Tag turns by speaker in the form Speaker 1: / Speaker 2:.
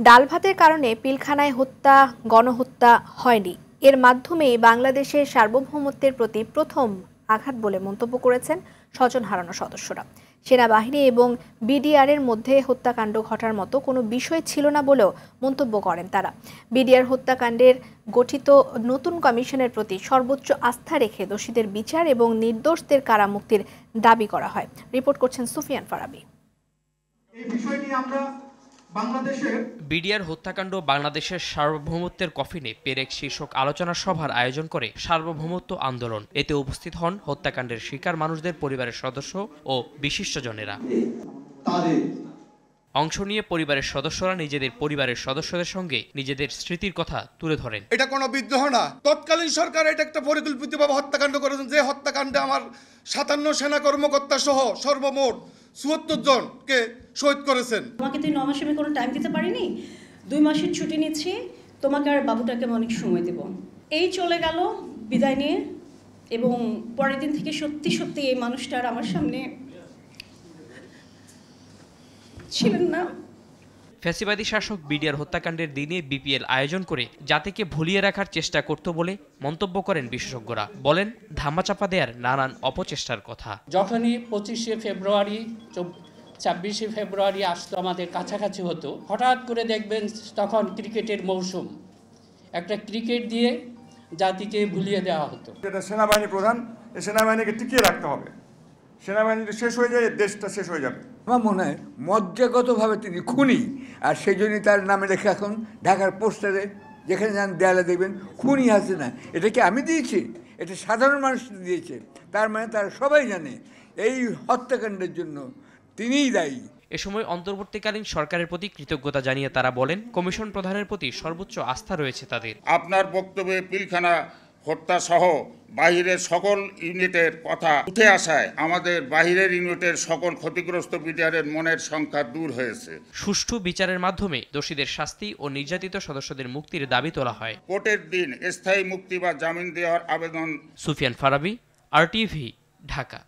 Speaker 1: ডাল ভাতের কারণে পিলখানায় হত্যা গণহত্যা হয়নি, এর মাধ্যমে বাংলাদেশের সার্বভৌমত্বের প্রতি প্রথম আঘাত বলে মন্তব্য করেছেন স্বজন হারানো সদস্যরা। সেনাবাহিনী এবং বিডিআর এর মধ্যে হত্যাকাণ্ড ঘটার মতো কোনো বিষয় ছিল না বলেও মন্তব্য করেন তারা। বিডিআর হত্যাকাণ্ডের গঠিত নতুন কমিশনের প্রতি সর্বোচ্চ আস্থা রেখে দোষীদের বিচার এবং নির্দোষদের কারামুক্তির দাবি করা হয়। রিপোর্ট করছেন সুফিয়ান ফারাবি।
Speaker 2: এই বিষয় নিয়ে আমরা
Speaker 3: বিডিআর হত্যাকাণ্ড বাংলাদেশের সার্বভৌমত্বের কফিনে পেরেক শীর্ষক আলোচনা সভার আয়োজন করে সার্বভৌমত্ব আন্দোলন। এতে উপস্থিত হন হত্যাকাণ্ডের শিকার মানুষদের পরিবারের সদস্য ও বিশিষ্টজনেরা। অংশ নিয়ে পরিবারের সদস্যরা নিজেদের পরিবারের সদস্যদের সঙ্গে নিজেদের স্মৃতির কথা তুলে ধরেন।
Speaker 4: এটা কোনো বিদ্রোহ না, তৎকালীন সরকার এটা একটা পরিকল্পিতভাবে হত্যাকাণ্ড করেছেন, যে হত্যাকাণ্ডে আমার 57 সেনা কর্মকর্তা সহ সর্বমোট 74 জনকে শহীদ করেছেন।
Speaker 5: তোমাকে তুই 9 মাসে আমি কোনো টাইম দিতে পারিনি, 2 মাসের ছুটি নিচ্ছি, তোমাকে আর বাবুটাকে আমি অনেক সময় দেব। এই চলে গেল বিদায় নিয়ে, এবং পরের দিন থেকে সত্যি সত্যি এই মানুষটা আর আমার সামনে ছিলেন না।
Speaker 3: ফ্যাসিবাদী শাসক বিডিআর হত্যাকাণ্ডের দিনে বিপিএল আয়োজন করে জাতিকে ভুলিয়ে রাখার চেষ্টা করত বলে মন্তব্য করেন বিশেষজ্ঞরা। বলেন ধামাচাপা দেওয়ার নানান অপচেষ্টার কথা।
Speaker 6: যখনই 25শে ফেব্রুয়ারি 26শে ফেব্রুয়ারি আসতো, আমাদের কাছাকাছি হতো, হঠাৎ করে দেখবেন তখন ক্রিকেটের মৌসুম, একটা ক্রিকেট দিয়ে জাতিকে ভুলিয়ে দেওয়া হতো।
Speaker 4: এটা সেনাবাহিনী প্রধান, এই সেনাবাহিনীকে টিকিয়ে রাখতে হবে। সেনাবাহিনী শেষ হয়ে যায়, দেশটা শেষ হয়ে যাবে।
Speaker 7: আমার মনে হয় মজ্জাগতভাবে তিনি খুনি, আর সেই জন্যই তার নামে লেখা এখন ঢাকার পোস্টারে যেখানে যান দেয়ালে দেখবেন খুনি আছে না। এটা কি আমি দিয়েছি? এটা সাধারণ মানুষ দিয়েছে। তার মানে তারা সবাই জানে এই হত্যাকাণ্ডের জন্য তিনিই দায়ী।
Speaker 3: এ সময় অন্তর্বর্তীকালীন সরকারের প্রতি কৃতজ্ঞতা জানিয়ে তারা বলেন কমিশন প্রধানের প্রতি সর্বোচ্চ আস্থা রয়েছে তাদের।
Speaker 8: আপনার বক্তব্যে পিলখানা হত্যা সহ বাহিরের সকল ইউনিটের কথা উঠে আসায় আমাদের বাহিরের ইউনিটের সকল ক্ষতিগ্রস্ত বিডিআরের মনের সংখ্যা দূর হয়েছে।
Speaker 3: সুষ্ঠু বিচারের মাধ্যমে দোষীদের শাস্তি ও নির্যাতিত সদস্যদের মুক্তির দাবি তোলা হয়।
Speaker 8: কোর্টের দিন স্থায়ী মুক্তি বা জামিন দেওয়ার আবেদন।
Speaker 3: সুফিয়ান ফারাবি, RTV, ঢাকা।